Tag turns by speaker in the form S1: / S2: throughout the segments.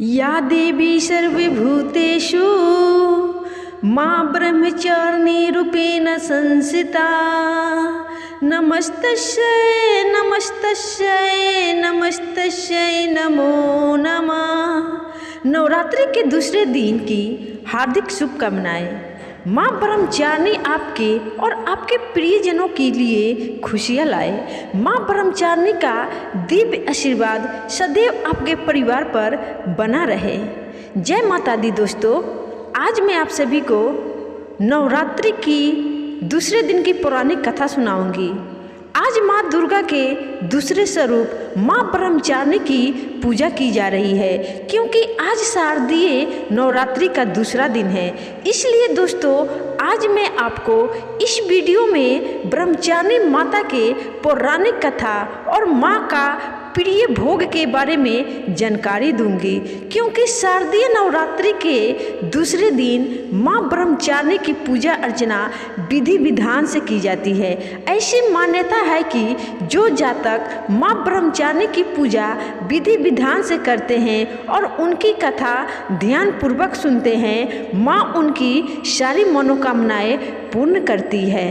S1: या देवी सर्वभूतेषु मां ब्रह्मचारिणी रूपेण संस्थिता। नमस्तस्यै नमस्तस्यै नमस्तस्यै नमो नमः। नवरात्रि के दूसरे दिन की हार्दिक शुभकामनाएं। माँ ब्रह्मचारिणी आपके और आपके प्रियजनों के लिए खुशियाँ लाए। माँ ब्रह्मचारिणी का दिव्य आशीर्वाद सदैव आपके परिवार पर बना रहे। जय माता दी। दोस्तों, आज मैं आप सभी को नवरात्रि की दूसरे दिन की पौराणिक कथा सुनाऊंगी। आज माँ दुर्गा के दूसरे स्वरूप माँ ब्रह्मचारिणी की पूजा की जा रही है, क्योंकि आज शारदीय नवरात्रि का दूसरा दिन है। इसलिए दोस्तों, आज मैं आपको इस वीडियो में ब्रह्मचारिणी माता के पौराणिक कथा और माँ का प्रिय भोग के बारे में जानकारी दूंगी, क्योंकि शारदीय नवरात्रि के दूसरे दिन माँ ब्रह्मचारिणी की पूजा अर्चना विधि विधान से की जाती है। ऐसी मान्यता है कि जो जातक माँ ब्रह्मचारिणी की पूजा विधि विधान से करते हैं और उनकी कथा ध्यान पूर्वक सुनते हैं, माँ उनकी सारी मनोकामनाएं पूर्ण करती है।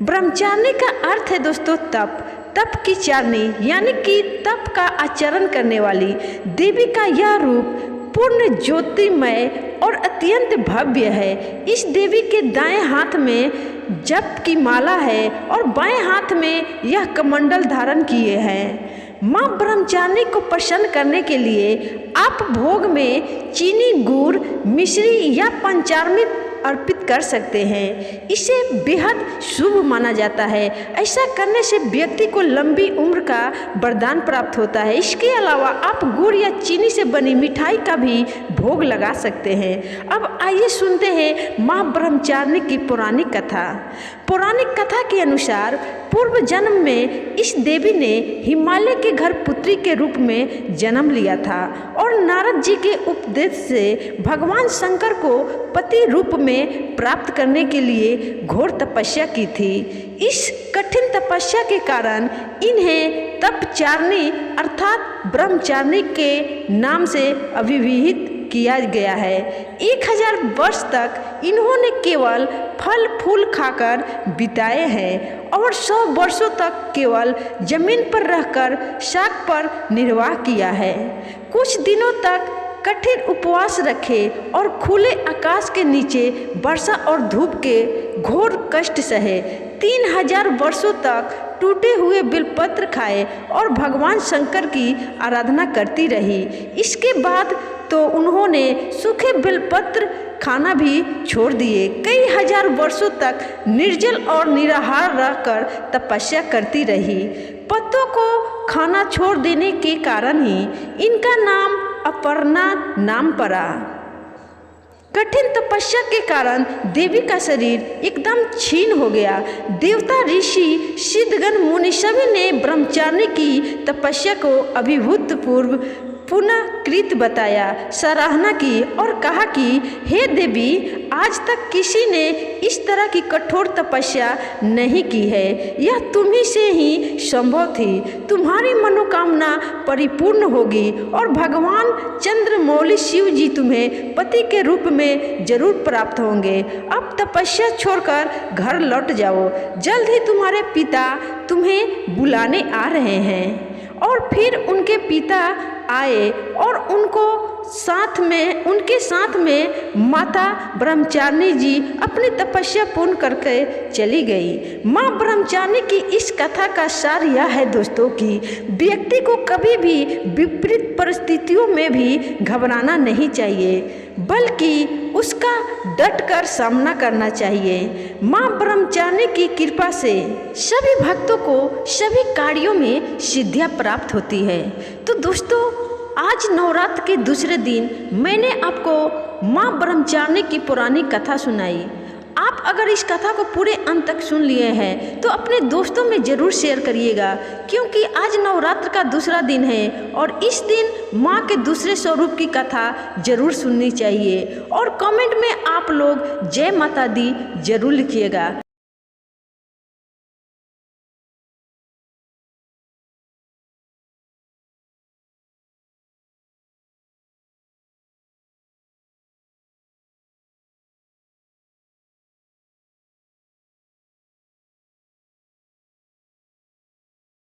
S1: ब्रह्मचारिणी का अर्थ है दोस्तों तप। तप की चारिणी यानी कि तप का आचरण करने वाली देवी का यह रूप पूर्ण ज्योतिमय और अत्यंत भव्य है। इस देवी के दाएं हाथ में जप की माला है और बाएं हाथ में यह कमंडल धारण किए हैं। माँ ब्रह्मचारिणी को प्रसन्न करने के लिए आप भोग में चीनी, गुड़, मिश्री या पंचामृत अर्पित कर सकते हैं। इसे बेहद शुभ माना जाता है। ऐसा करने से व्यक्ति को लंबी उम्र का वरदान प्राप्त होता है। इसके अलावा आप गुड़ या चीनी से बनी मिठाई का भी भोग लगा सकते हैं। अब आइए सुनते हैं माँ ब्रह्मचारिणी की पौराणिक कथा। पौराणिक कथा के अनुसार पूर्व जन्म में इस देवी ने हिमालय के घर पुत्री के रूप में जन्म लिया था और नारद जी के उपदेश से भगवान शंकर को पति रूप में प्राप्त करने के लिए घोर तपस्या की थी। इस कठिन तपस्या के कारण इन्हें तपचारिणी अर्थात ब्रह्मचारिणी के नाम से अभिहित किया गया है। 1000 वर्ष तक इन्होंने केवल फल फूल खाकर बिताए हैं और 100 वर्षों तक केवल जमीन पर रहकर शाक पर निर्वाह किया है। कुछ दिनों तक कठिन उपवास रखे और खुले आकाश के नीचे वर्षा और धूप के घोर कष्ट सहे। 3000 वर्षों तक टूटे हुए बिलपत्र खाए और भगवान शंकर की आराधना करती रही। इसके बाद तो उन्होंने सूखे बिलपत्र खाना भी छोड़ दिए। कई हजार वर्षों तक निर्जल और निराहार रहकर तपस्या करती रही। पत्तों को खाना छोड़ देने के कारण ही इनका नाम अपर्णा नाम पड़ा। कठिन तपस्या के कारण देवी का शरीर एकदम क्षीण हो गया। देवता, ऋषि, सिद्धगण, मुनि सभी ने ब्रह्मचारिणी की तपस्या को अभूतपूर्व पुनः कृत बताया, सराहना की और कहा कि हे देवी, आज तक किसी ने इस तरह की कठोर तपस्या नहीं की है। यह तुम्ही से ही संभव थी। तुम्हारी मनोकामना परिपूर्ण होगी और भगवान चंद्रमौली शिव जी तुम्हें पति के रूप में जरूर प्राप्त होंगे। अब तपस्या छोड़कर घर लौट जाओ। जल्द ही तुम्हारे पिता तुम्हें बुलाने आ रहे हैं। और फिर उनके पिता आए और उनके साथ में माता ब्रह्मचारिणी जी अपनी तपस्या पूर्ण करके चली गई। माँ ब्रह्मचारिणी की इस कथा का सार यह है दोस्तों कि व्यक्ति को कभी भी विपरीत परिस्थितियों में भी घबराना नहीं चाहिए, बल्कि उसका डटकर सामना करना चाहिए। माँ ब्रह्मचारिणी की कृपा से सभी भक्तों को सभी कार्यों में सिद्धियाँ प्राप्त होती है। तो दोस्तों, आज नवरात्र के दूसरे दिन मैंने आपको माँ ब्रह्मचारिणी की पौराणिक कथा सुनाई। आप अगर इस कथा को पूरे अंत तक सुन लिए हैं तो अपने दोस्तों में ज़रूर शेयर करिएगा, क्योंकि आज नवरात्र का दूसरा दिन है और इस दिन माँ के दूसरे स्वरूप की कथा जरूर सुननी चाहिए। और कमेंट में आप लोग जय माता दी जरूर लिखिएगा।